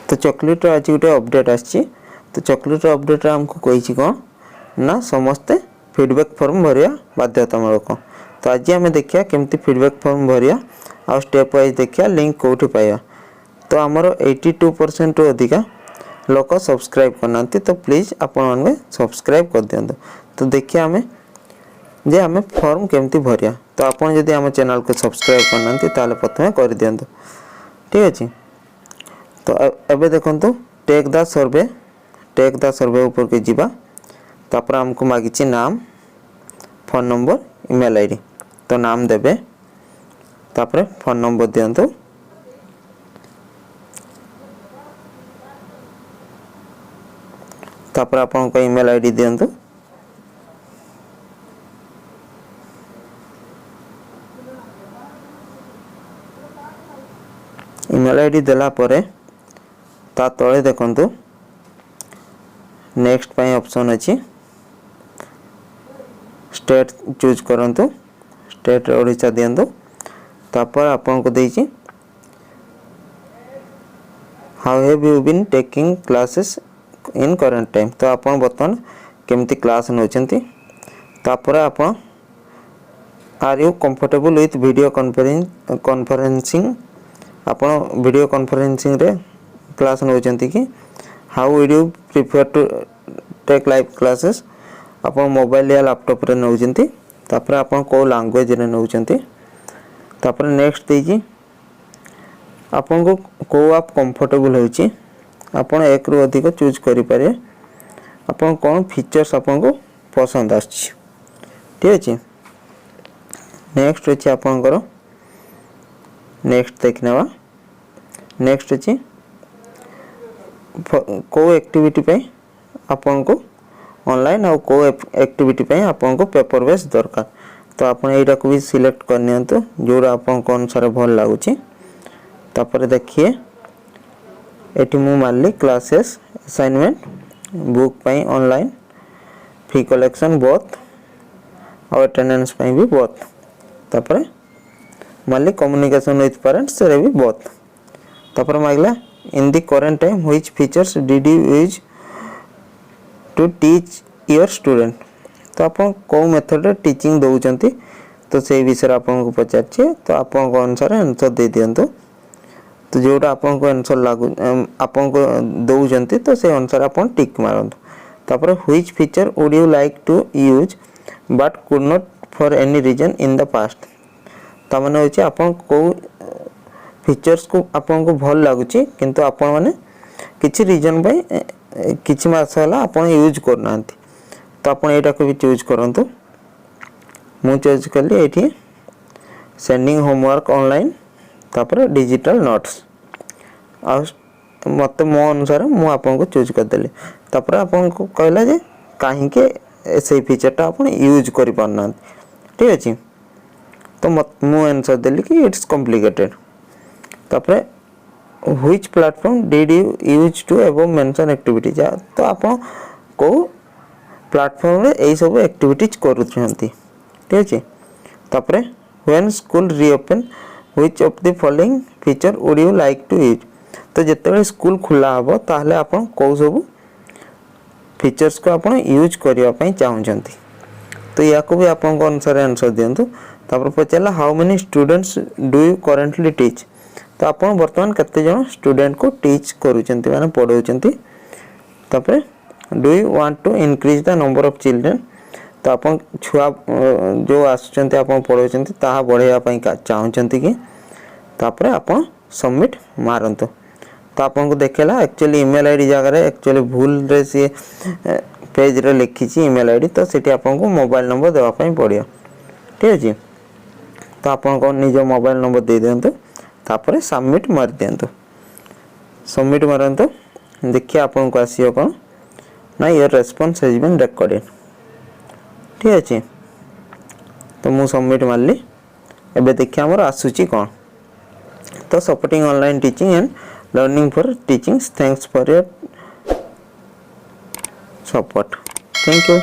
तो चॉकलेट आज गोटे अपडेट आसी तो चॉकलेट अपडेट आमको कही कौन ना समस्ते फीडबैक फॉर्म भरिया बाध्यतामूलक। तो आज आम देखिए केमती फीडबैक फॉर्म भरिया आ स्टेप वाइज देखिए लिंक कौटी पाइबा। तो आमर 82% रु अधिका लोक सब्सक्राइब करना तो प्लीज आपण सब्सक्राइब कर दियंतु। तो देखिए आम जे आम फॉर्म केमती भरिया। तो आपण जदि आम चैनल को सब्सक्राइब करना ताले प्रथमे कर दियंतु। ठीक अच्छे। तो एबे देखंतु टेक द सर्वे ऊपर के जीवा तापर हमको मागिछि नाम फोन नंबर ईमेल आईडी। तो नाम देबे तापर फोन नंबर दियंतु तापर आपन को ईमेल आईडी दियंतु ईमेल आईडी देला परे ता तळे देखंतु नेक्स्ट पाई ऑप्शन अछि स्टेट चूज करंतु स्टेट ओडिशा दियंतु तापर आपन को देछि how have you been taking classes in current time. तो आपन बर्तमान केमती क्लास नउचंती तापर आपन are you comfortable with video conferencing आपन वीडियो कॉन्फ्रेंसिंग रे क्लास नउचंती कि how would you prefer to take live classes आपन मोबाइल या लैपटॉप रे नउचंती तापर आपन को लैंग्वेज रे नउचंती तापर नेक्स्ट देजी आपन को आप कंफर्टेबल होची आपन एक रु अधिक चूज करि पारे आपन कोन फीचर्स आपन को पसंद आछि। ठीक अछि। नेक्स्ट अछि आपन करो नेक्स्ट देखनेवा नेक्स्ट अछि को एक्टिविटी पे आपन को ऑनलाइन और को एक्टिविटी पे आपन को पेपर बेस दरकार। तो आपन एटा को भी सिलेक्ट करनियंतु जोरा आपन को अनुसार भल लागुची। तापर देखिए एटी मु मानली क्लासेस असाइनमेंट बुक पे ऑनलाइन फी कलेक्शन बोथ और अटेंडेंस पे भी बोथ तापर मानली कम्युनिकेशन विथ पेरेंट्स रे भी बोथ तापर मागला in the current time which features did you use to teach your student। तो आपन को मेथड रे टीचिंग दउचंती तो से विषय आपन को पचाचे तो आपन को अनुसार आंसर दे दियंतु। तो जोटा आपन को आंसर लागु आपन को दउचंती तो से अनुसार आपन टिक मारंतु। तापर which feature would you like to use but could not for any reason in the past। त माने होची आपन को फीचर्स को आपन को भल लागुची किंतु आपन माने किछि रीजन पे किछि मास होला आपन यूज करनांती तो आपन एटा को भी चूज करंतु। मु चूज करली एठी सेंडिंग होमवर्क ऑनलाइन तापर डिजिटल नोट्स आ मत मो अनुसार मु आपन को चूज कर देली तापर आपन को कहला जे काहे के से फीचरटा आपन यूज करि पारना। ठीक अछि। तो मु आंसर देली कि इट्स कॉम्प्लिकेटेड। तापर which platform did you use to above mention activities. तो आपन को प्लेटफॉर्म रे एई सब एक्टिविटीज करूछंती। ठीक अछि। तापर when school reopen which of the following feature would you like to use. तो जते स्कूल खुला हबो ताहले आपन को सब फीचर्स को आपन यूज करिया पई चाहउछंती। तो या को भी आपन को अनुसार आंसर दियंतु। तापर पचला how many students do you currently teach. तो आपन वर्तमान कते जण स्टूडेंट को टीच करूचंती माने पढाउचंती। तापर do you want to increase the number of children. तो आपन छुआ जो आसुचंती आपन पढाउचंती ताहा बढ़ेया पई चाहउचंती कि तापर आपन सबमिट मारंतु। तो आपन को देखेला एक्चुअली ईमेल आईडी जगह रे एक्चुअली भूल रे से पेज रे लिखिची ईमेल आईडी तो सेठी आपन को मोबाइल नंबर देवा पई पड़ियो। ठीक अछि। तो आपन को निज मोबाइल नंबर दे देंतु तापर सबमिट मार दियंतु। सबमिट मारंतु देखिए आपन को आसीयो कोन ना your response has been recorded. ठीक अछि। तो मु सबमिट मारली एबे देखिए हमर आसुची कोन तो supporting online teaching and learning for teaching thanks for your support. Thank you.